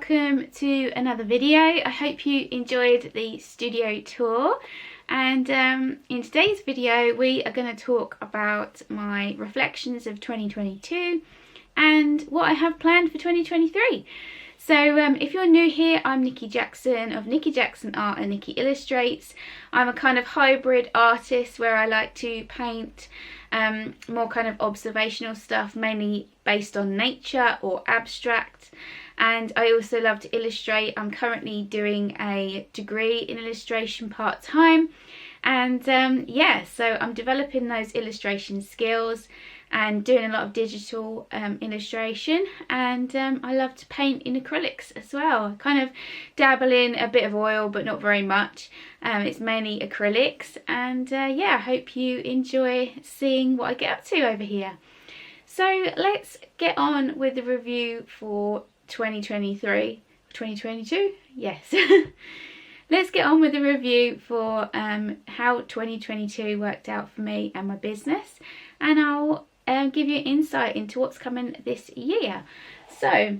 welcome to another video. I hope you enjoyed the studio tour, and in today's video we are going to talk about my reflections of 2022 and what I have planned for 2023. So if you're new here, I'm Niki Jackson of Niki Jackson Art and Niki Illustrates. I'm a kind of hybrid artist where I like to paint more kind of observational stuff, mainly based on nature or abstract. And I also love to illustrate. I'm currently doing a degree in illustration part-time, and yeah, so I'm developing those illustration skills and doing a lot of digital illustration, and I love to paint in acrylics as well. I kind of dabble in a bit of oil, but not very much. It's mainly acrylics, and yeah, I hope you enjoy seeing what I get up to over here. So let's get on with the review for 2023. 2022? Yes. Let's get on with the review for how 2022 worked out for me and my business, and I'll give you insight into what's coming this year. So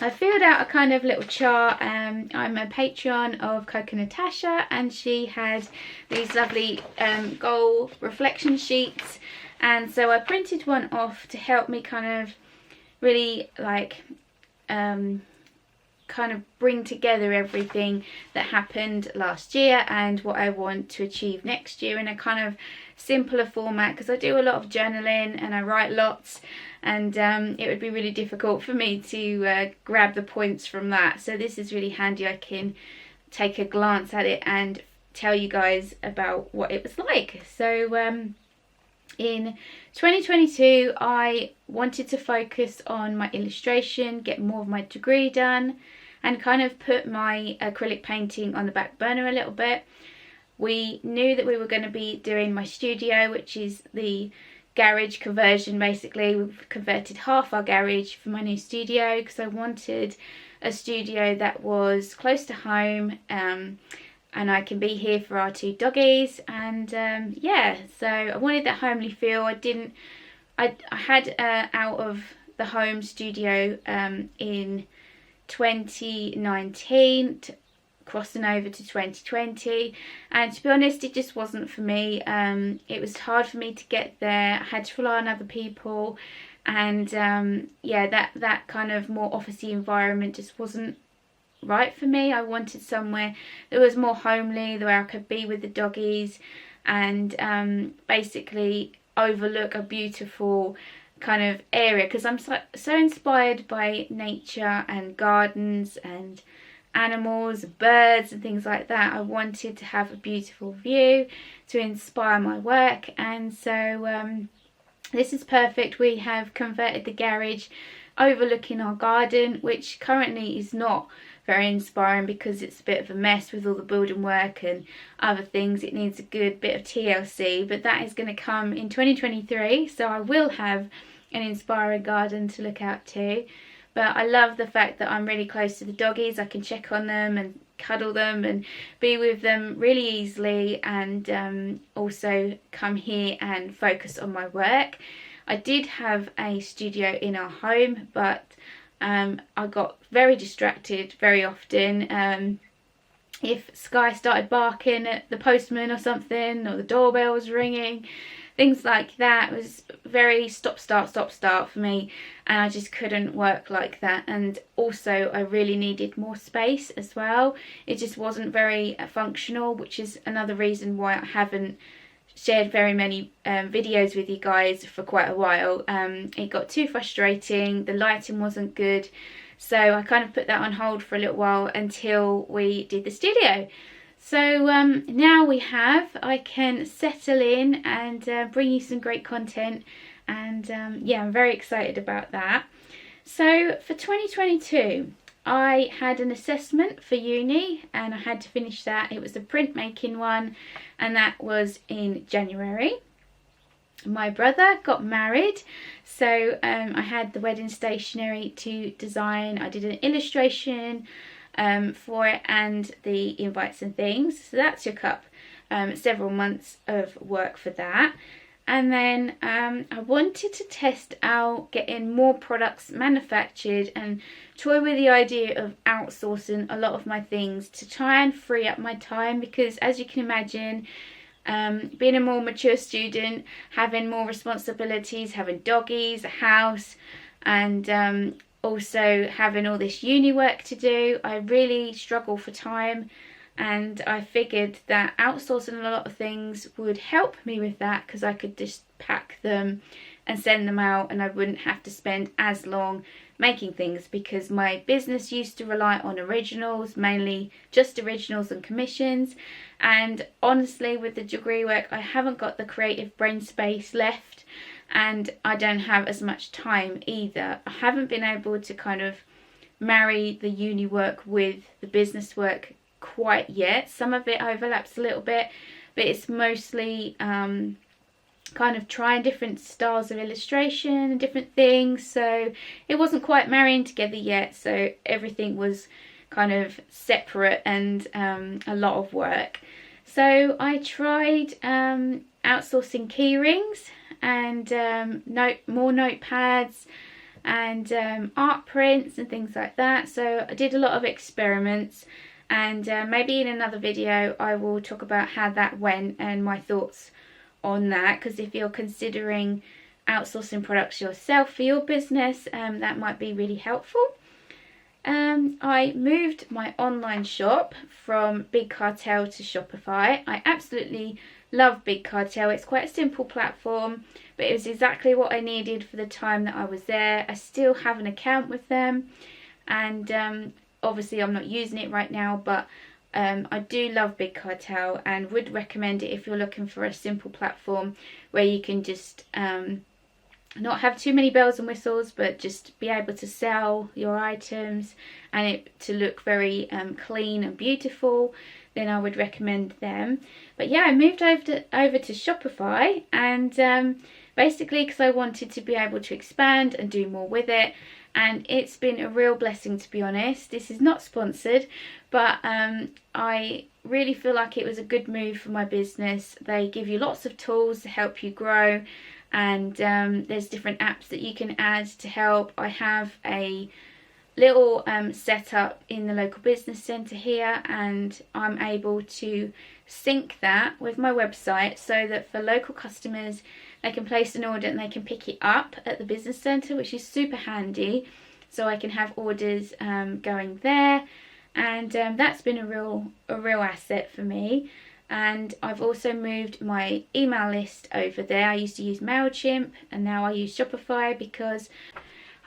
I filled out a kind of little chart. I'm a Patreon of Coco Natasha, and she had these lovely goal reflection sheets, and so I printed one off to help me kind of really like kind of bring together everything that happened last year and what I want to achieve next year in a kind of simpler format, because I do a lot of journaling and I write lots, and it would be really difficult for me to grab the points from that. So this is really handy. I can take a glance at it and tell you guys about what it was like. So in 2022 I wanted to focus on my illustration, get more of my degree done, and kind of put my acrylic painting on the back burner a little bit. We knew that we were going to be doing my studio, which is the garage conversion basically. We've converted half our garage for my new studio because I wanted a studio that was close to home, and I can be here for our two doggies, and yeah, so I wanted that homely feel. I had out of the home studio in 2019, crossing over to 2020, and to be honest, it just wasn't for me. It was hard for me to get there. I had to rely on other people, and yeah, that kind of more officey environment just wasn't right for me. I wanted somewhere that was more homely, where I could be with the doggies and basically overlook a beautiful kind of area, because I'm so inspired by nature and gardens and animals, birds and things like that. I wanted to have a beautiful view to inspire my work, and so this is perfect. We have converted the garage overlooking our garden, which currently is not very inspiring because it's a bit of a mess with all the building work and other things. It needs a good bit of TLC, but that is going to come in 2023, so I will have an inspiring garden to look out to. But I love the fact that I'm really close to the doggies. I can check on them and cuddle them and be with them really easily, and also come here and focus on my work. I did have a studio in our home, but I got very distracted very often. If Sky started barking at the postman or something, or the doorbell was ringing, things like that, it was very stop start for me, and I just couldn't work like that. And also I really needed more space as well. It just wasn't very functional, which is another reason why I haven't shared very many videos with you guys for quite a while. It got too frustrating, the lighting wasn't good, so I kind of put that on hold for a little while until we did the studio. So now I can settle in and bring you some great content, and yeah, I'm very excited about that. So for 2022 I had an assessment for uni and I had to finish that. It was a printmaking one, and that was in January. My brother got married, so I had the wedding stationery to design. I did an illustration for it and the invites and things, so that took up several months of work for that. And then I wanted to test out getting more products manufactured and toy with the idea of outsourcing a lot of my things to try and free up my time, because as you can imagine, being a more mature student, having more responsibilities, having doggies, a house, and also having all this uni work to do, I really struggle for time. And I figured that outsourcing a lot of things would help me with that, because I could just pack them and send them out and I wouldn't have to spend as long making things, because my business used to rely on originals, mainly just originals and commissions. And honestly, with the degree work, I haven't got the creative brain space left, and I don't have as much time either. I haven't been able to kind of marry the uni work with the business work quite yet. Some of it overlaps a little bit, but it's mostly kind of trying different styles of illustration and different things, so it wasn't quite marrying together yet. So everything was kind of separate and a lot of work. So I tried outsourcing key rings and more notepads and art prints and things like that. So I did a lot of experiments, and maybe in another video I will talk about how that went and my thoughts on that, because if you're considering outsourcing products yourself for your business, that might be really helpful. I moved my online shop from Big Cartel to Shopify. I absolutely love Big Cartel. It's quite a simple platform, but it was exactly what I needed for the time that I was there. I still have an account with them, and obviously I'm not using it right now, but I do love Big Cartel and would recommend it if you're looking for a simple platform where you can just not have too many bells and whistles, but just be able to sell your items and it to look very clean and beautiful. Then I would recommend them. But yeah, I moved over to Shopify, and basically because I wanted to be able to expand and do more with it. And it's been a real blessing, to be honest. This is not sponsored, but I really feel like it was a good move for my business. They give you lots of tools to help you grow, and there's different apps that you can add to help. I have a little setup in the local business centre here, and I'm able to sync that with my website so that for local customers they can place an order and they can pick it up at the business centre, which is super handy. So I can have orders going there, and that's been a real asset for me. And I've also moved my email list over there. I used to use MailChimp and now I use Shopify because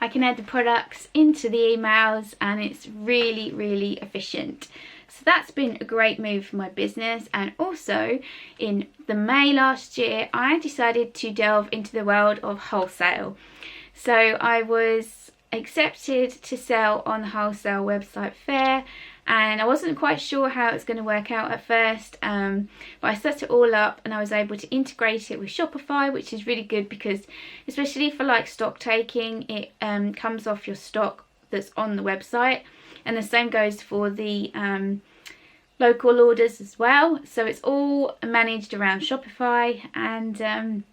I can add the products into the emails and it's really efficient. So that's been a great move for my business. And also in the May last year, I decided to delve into the world of wholesale. So I was accepted to sell on the wholesale website Fair, and I wasn't quite sure how it's going to work out at first, but I set it all up and I was able to integrate it with Shopify, which is really good because especially for like stock taking, it comes off your stock that's on the website, and the same goes for the local orders as well. So it's all managed around Shopify, and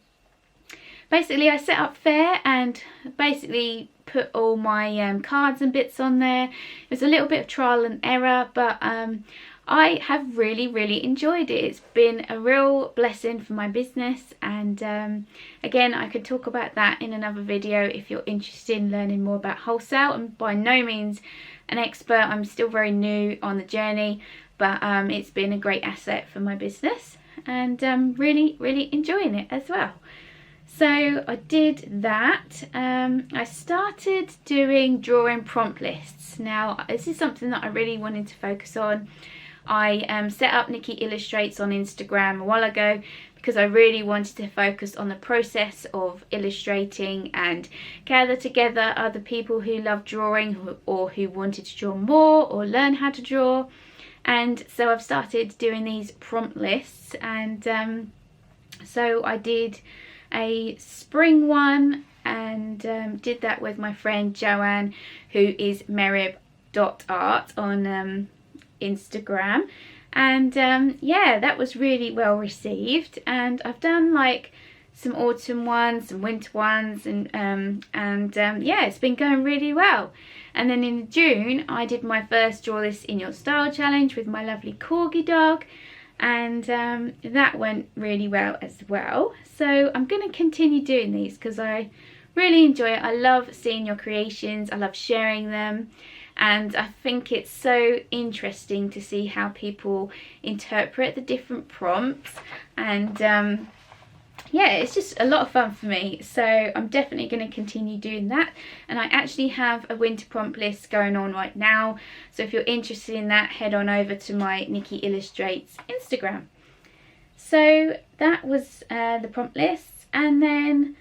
basically I set up Fair and basically put all my cards and bits on there. It was a little bit of trial and error, but I have really enjoyed it. It's been a real blessing for my business, and again, I could talk about that in another video if you're interested in learning more about wholesale. I'm by no means an expert, I'm still very new on the journey, but it's been a great asset for my business, and really enjoying it as well. So I did that. I started doing drawing prompt lists. Now this is something that I really wanted to focus on. I set up Niki Illustrates on Instagram a while ago because I really wanted to focus on the process of illustrating and gather together other people who love drawing or who wanted to draw more or learn how to draw. And so I've started doing these prompt lists, and so I did a spring one and did that with my friend Joanne, who is merib.art on Instagram, and yeah, that was really well received. And I've done like some autumn ones, some winter ones, and yeah, it's been going really well. And then in June I did my first Draw This in Your Style challenge with my lovely corgi dog, and that went really well as well. So I'm going to continue doing these because I really enjoy it. I love seeing your creations, I love sharing them, and I think it's so interesting to see how people interpret the different prompts, and yeah, it's just a lot of fun for me. So I'm definitely going to continue doing that, and I actually have a winter prompt list going on right now, so if you're interested in that, head on over to my Niki Illustrates Instagram. So that was the prompt lists, and then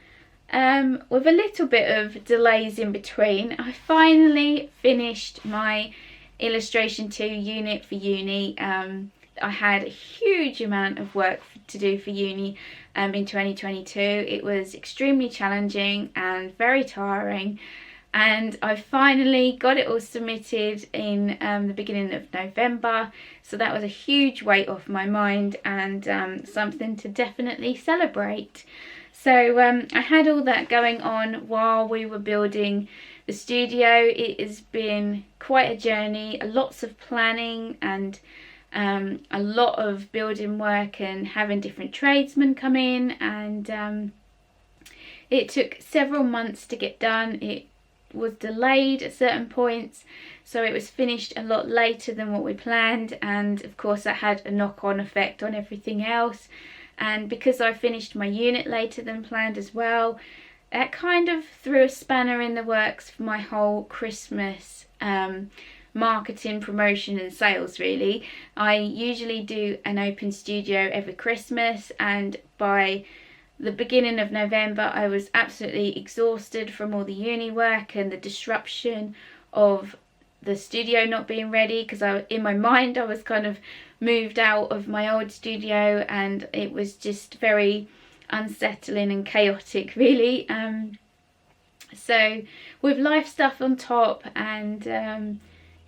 with a little bit of delays in between, I finally finished my illustration 2 unit for uni. I had a huge amount of work to do for uni in 2022. It was extremely challenging and very tiring, and I finally got it all submitted in the beginning of November, so that was a huge weight off my mind, and something to definitely celebrate. So I had all that going on while we were building the studio. It has been quite a journey, lots of planning, and a lot of building work, and having different tradesmen come in, and it took several months to get done. It was delayed at certain points, so it was finished a lot later than what we planned, and of course that had a knock-on effect on everything else. And because I finished my unit later than planned as well, that kind of threw a spanner in the works for my whole Christmas marketing, promotion and sales really. I usually do an open studio every Christmas, and by the beginning of November I was absolutely exhausted from all the uni work and the disruption of the studio not being ready, because in my mind I was kind of moved out of my old studio, and it was just very unsettling and chaotic really. So with life stuff on top, and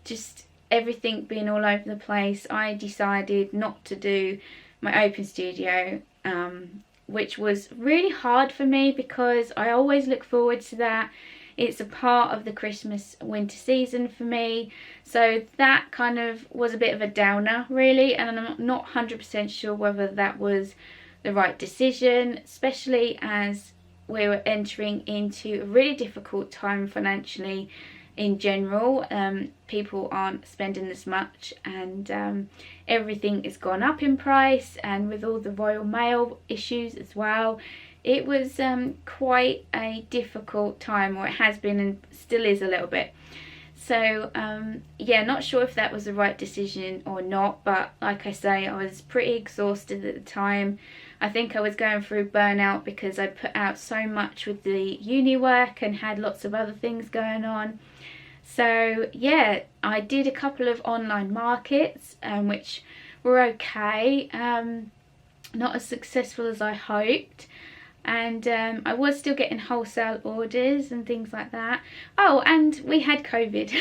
just everything being all over the place, I decided not to do my open studio, which was really hard for me because I always look forward to that. It's a part of the Christmas winter season for me, so that kind of was a bit of a downer really, and I'm not 100% sure whether that was the right decision, especially as we were entering into a really difficult time financially in general. People aren't spending as much, and everything has gone up in price, and with all the Royal Mail issues as well, it was quite a difficult time, or it has been and still is a little bit. So yeah, not sure if that was the right decision or not, but like I say, I was pretty exhausted at the time. I think I was going through burnout because I put out so much with the uni work and had lots of other things going on. So yeah, I did a couple of online markets, which were okay, not as successful as I hoped. And I was still getting wholesale orders and things like that. Oh, and we had COVID.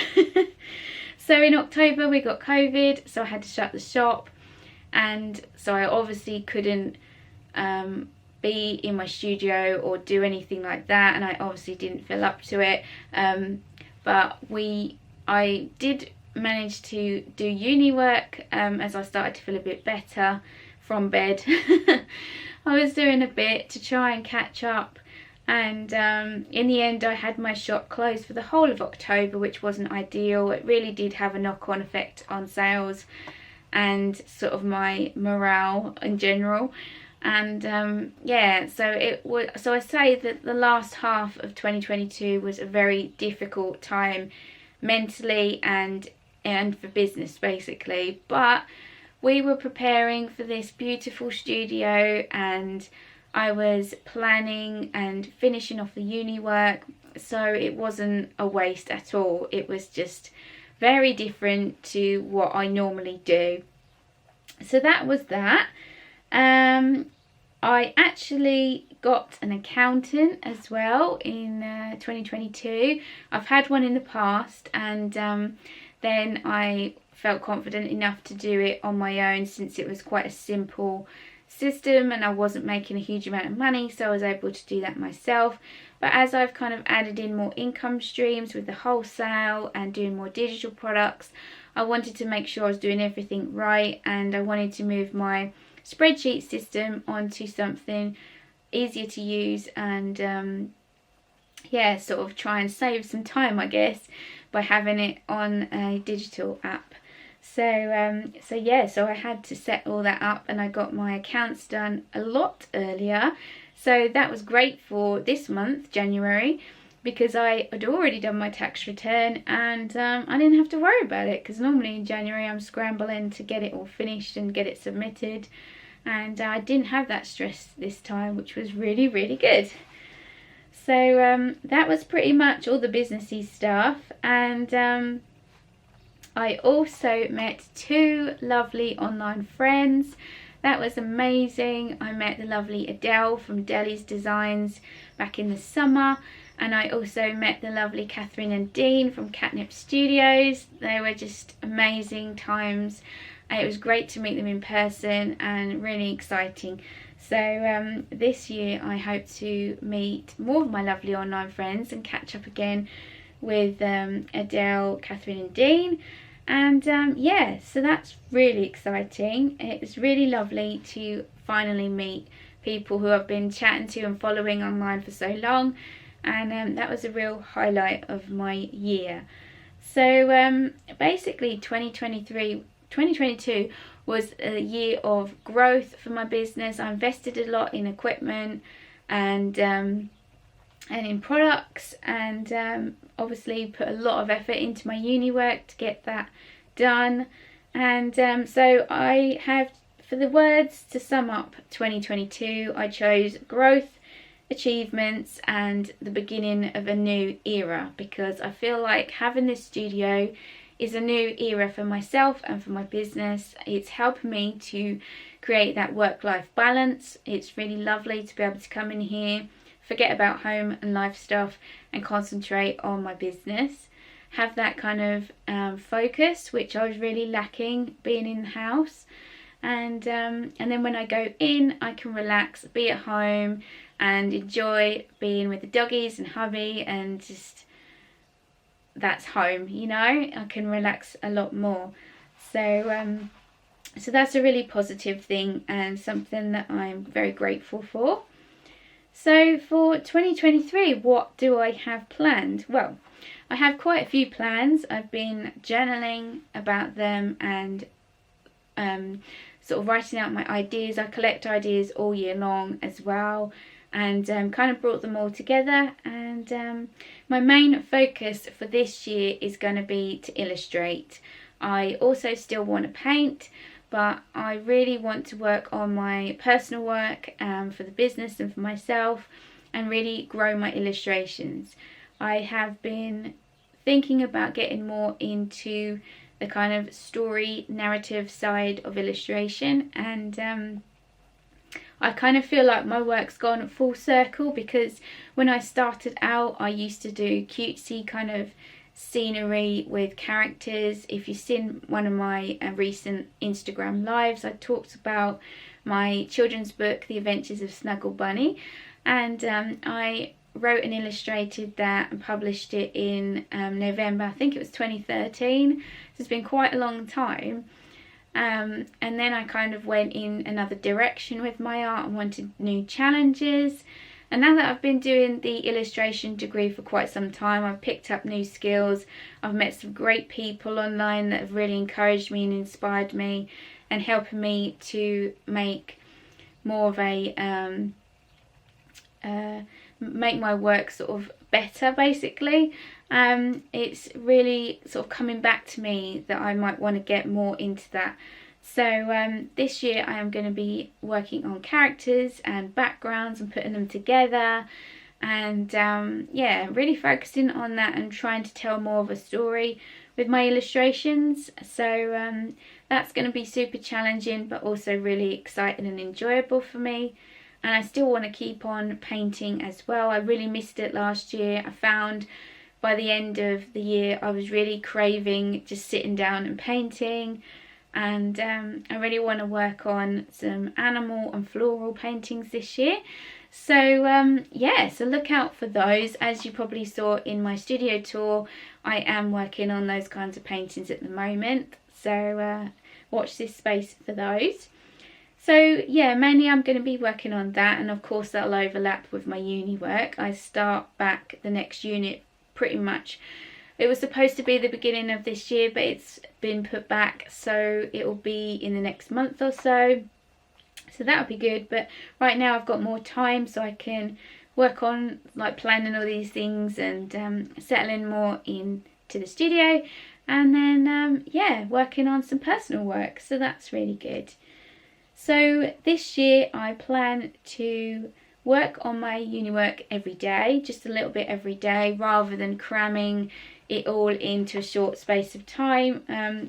So in October we got COVID, so I had to shut the shop, and so I obviously couldn't be in my studio or do anything like that, and I obviously didn't feel up to it. But I did manage to do uni work as I started to feel a bit better from bed. I was doing a bit to try and catch up, and in the end I had my shop closed for the whole of October, which wasn't ideal. It really did have a knock-on effect on sales and sort of my morale in general. And yeah, so I say that the last half of 2022 was a very difficult time mentally and for business basically, but we were preparing for this beautiful studio, and I was planning and finishing off the uni work, so it wasn't a waste at all. It was just very different to what I normally do. So that was that. I actually got an accountant as well in 2022. I've had one in the past, and then I felt confident enough to do it on my own, since it was quite a simple system, and I wasn't making a huge amount of money, so I was able to do that myself. But as I've kind of added in more income streams with the wholesale and doing more digital products, I wanted to make sure I was doing everything right, and I wanted to move my spreadsheet system onto something easier to use, and yeah, sort of try and save some time, I guess, by having it on a digital app. So I had to set all that up, and I got my accounts done a lot earlier. So that was great for this month, January, because I had already done my tax return, and I didn't have to worry about it, because normally in January I'm scrambling to get it all finished and get it submitted, and I didn't have that stress this time, which was really, really good. So that was pretty much all the businessy stuff, and I also met 2 lovely online friends. That was amazing. I met the lovely Adele from Deli's Designs back in the summer, and I also met the lovely Catherine and Dean from Catnip Studios. They were just amazing times. It was great to meet them in person and really exciting. So this year I hope to meet more of my lovely online friends and catch up again with Adele, Catherine and Dean. And yeah, so that's really exciting. It's really lovely to finally meet people who I've been chatting to and following online for so long. And that was a real highlight of my year. So basically 2022 was a year of growth for my business. I invested a lot in equipment and in products, and obviously put a lot of effort into my uni work to get that done. And so I have, for the words to sum up 2022, I chose growth, achievements, and the beginning of a new era, because I feel like having this studio is a new era for myself and for my business. It's helping me to create that work-life balance. It's really lovely to be able to come in here, forget about home and life stuff, and concentrate on my business. Have that kind of focus, which I was really lacking being in the house. And then when I go in, I can relax, be at home, and enjoy being with the doggies and hubby, and just, that's home, you know. I can relax a lot more. So so that's a really positive thing, and something that I'm very grateful for. So for 2023, what do I have planned? Well, I have quite a few plans. I've been journaling about them and sort of writing out my ideas. I collect ideas all year long as well, and kind of brought them all together. And my main focus for this year is going to be to illustrate. I also still want to paint, but I really want to work on my personal work for the business and for myself, and really grow my illustrations. I have been thinking about getting more into the kind of story narrative side of illustration, and I kind of feel like my work's gone full circle, because when I started out I used to do cutesy kind of scenery with characters. If you've seen one of my recent Instagram lives, I talked about my children's book, The Adventures of Snuggle Bunny, and I wrote and illustrated that and published it in November, I think it was 2013. So it's been quite a long time. And then I kind of went in another direction with my art and wanted new challenges. And now that I've been doing the illustration degree for quite some time, I've picked up new skills. I've met some great people online that have really encouraged me and inspired me, and helping me to make more of a make my work sort of better, basically. It's really sort of coming back to me that I might want to get more into that. So this year I am going to be working on characters and backgrounds and putting them together, and yeah, really focusing on that and trying to tell more of a story with my illustrations. So that's going to be super challenging, but also really exciting and enjoyable for me. And I still want to keep on painting as well. I really missed it last year. I found by the end of the year I was really craving just sitting down and painting. and I really want to work on some animal and floral paintings this year. So yeah, so look out for those. As you probably saw in my studio tour, I am working on those kinds of paintings at the moment, so watch this space for those. So yeah, mainly I'm going to be working on that, and of course that'll overlap with my uni work. I start back the next unit pretty much. It was supposed to be the beginning of this year, but it's been put back, so it will be in the next month or so. So that'll be good, but right now I've got more time, so I can work on like planning all these things and settling more into the studio, and then yeah, working on some personal work, so that's really good. So this year I plan to work on my uni work every day, just a little bit every day, rather than cramming it all into a short space of time.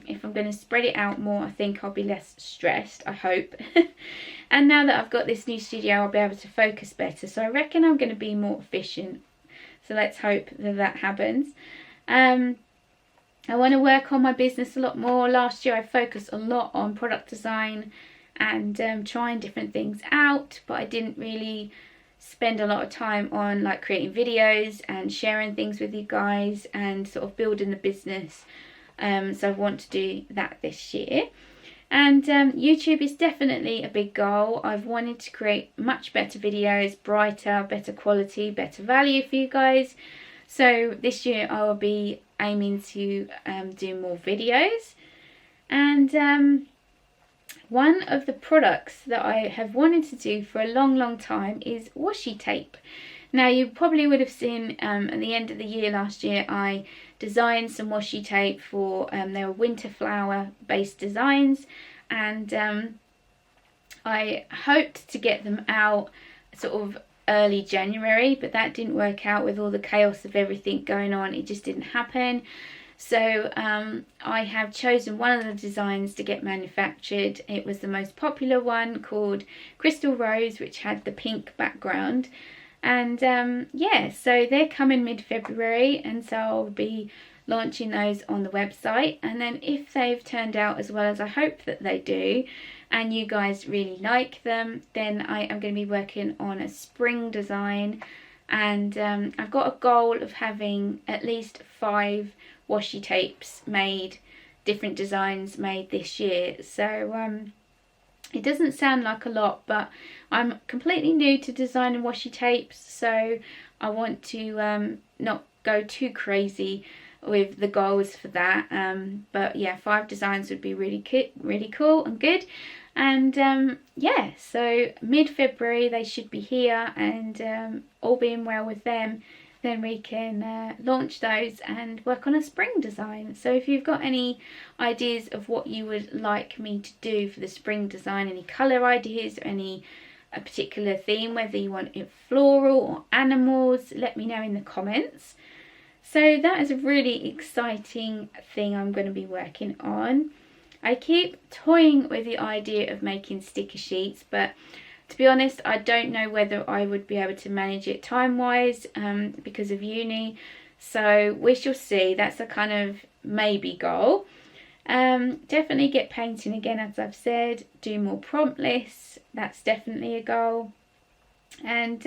If I'm going to spread it out more, I think I'll be less stressed, I hope. And now that I've got this new studio, I'll be able to focus better, so I reckon I'm going to be more efficient. So let's hope that that happens. I want to work on my business a lot more. Last year I focused a lot on product design and trying different things out, but I didn't really spend a lot of time on like creating videos and sharing things with you guys and sort of building the business. So I want to do that this year. And YouTube is definitely a big goal. I've wanted to create much better videos, brighter, better quality, better value for you guys. So this year I will be aiming to do more videos. And one of the products that I have wanted to do for a long time is washi tape. Now you probably would have seen at the end of the year last year I designed some washi tape for, they were winter flower based designs, and I hoped to get them out sort of early January, but that didn't work out with all the chaos of everything going on. It just didn't happen. So I have chosen one of the designs to get manufactured. It was the most popular one, called Crystal Rose, which had the pink background. And yeah, so they're coming mid-February, and so I'll be launching those on the website. And then if they've turned out as well as I hope that they do, and you guys really like them, then I am going to be working on a spring design. And I've got a goal of having at least 5 washi tapes made, different designs made this year. So it doesn't sound like a lot, but I'm completely new to designing washi tapes, so I want to not go too crazy with the goals for that. But yeah, 5 designs would be really cool and good. And yeah, so mid-February they should be here, and all being well with them, then we can launch those and work on a spring design. So if you've got any ideas of what you would like me to do for the spring design, any colour ideas, or a particular theme, whether you want it floral or animals, let me know in the comments. So that is a really exciting thing I'm going to be working on. I keep toying with the idea of making sticker sheets, but to be honest, I don't know whether I would be able to manage it time-wise because of uni. So we shall see. That's a kind of maybe goal. Definitely get painting again, as I've said. Do more prompt lists. That's definitely a goal. And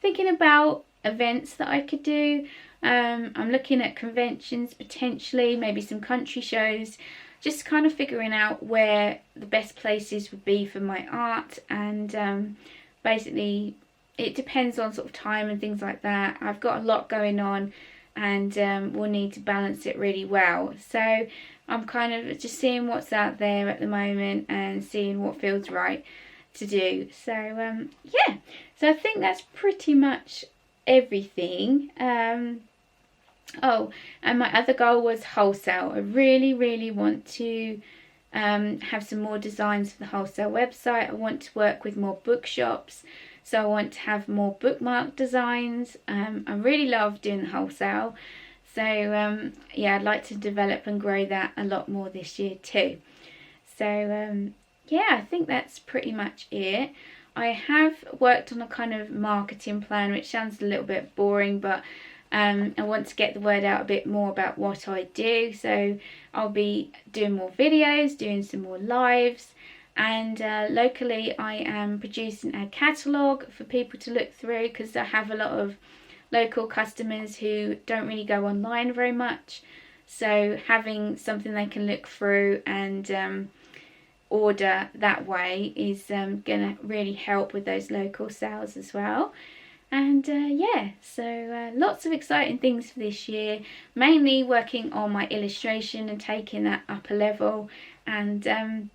thinking about events that I could do. I'm looking at conventions potentially, maybe some country shows. Just kind of figuring out where the best places would be for my art, and basically it depends on sort of time and things like that. I've got a lot going on, and we'll need to balance it really well. So I'm kind of just seeing what's out there at the moment and seeing what feels right to do. So yeah, so I think that's pretty much everything. Oh, and my other goal was wholesale. I really want to have some more designs for the wholesale website. I want to work with more bookshops, so I want to have more bookmark designs. I really love doing the wholesale, so yeah, I'd like to develop and grow that a lot more this year too. So yeah, I think that's pretty much it. I have worked on a kind of marketing plan, which sounds a little bit boring, but I want to get the word out a bit more about what I do, so I'll be doing more videos, doing some more lives, and locally I am producing a catalogue for people to look through, because I have a lot of local customers who don't really go online very much, so having something they can look through and order that way is going to really help with those local sales as well. And yeah, so lots of exciting things for this year, mainly working on my illustration and taking that up a level, and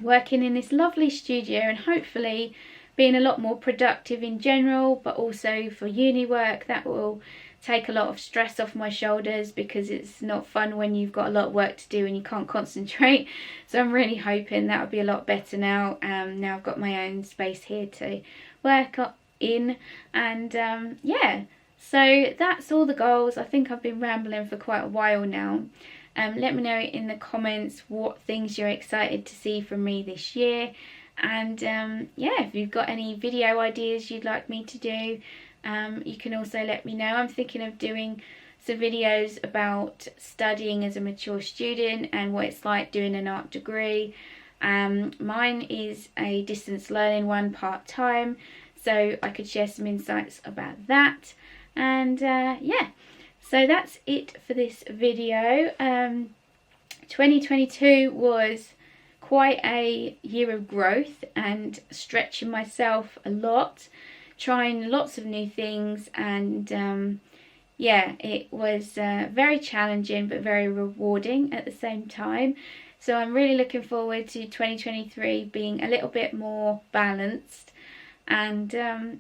working in this lovely studio, and hopefully being a lot more productive in general, but also for uni work. That will take a lot of stress off my shoulders, because it's not fun when you've got a lot of work to do and you can't concentrate. So I'm really hoping that will be a lot better now. Now I've got my own space here to work in, and yeah, so that's all the goals. I think I've been rambling for quite a while now. Let me know in the comments what things you're excited to see from me this year, and yeah, if you've got any video ideas you'd like me to do, you can also let me know. I'm thinking of doing some videos about studying as a mature student and what it's like doing an art degree. Mine is a distance learning one, part-time, so I could share some insights about that. And yeah, so that's it for this video. 2022 was quite a year of growth and stretching myself a lot, trying lots of new things, and yeah, it was very challenging but very rewarding at the same time. So I'm really looking forward to 2023 being a little bit more balanced, and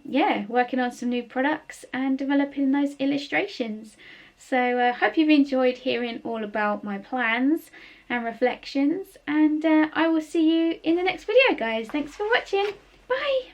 yeah, working on some new products and developing those illustrations. So I hope you've enjoyed hearing all about my plans and reflections, and I will see you in the next video, guys. Thanks for watching. Bye.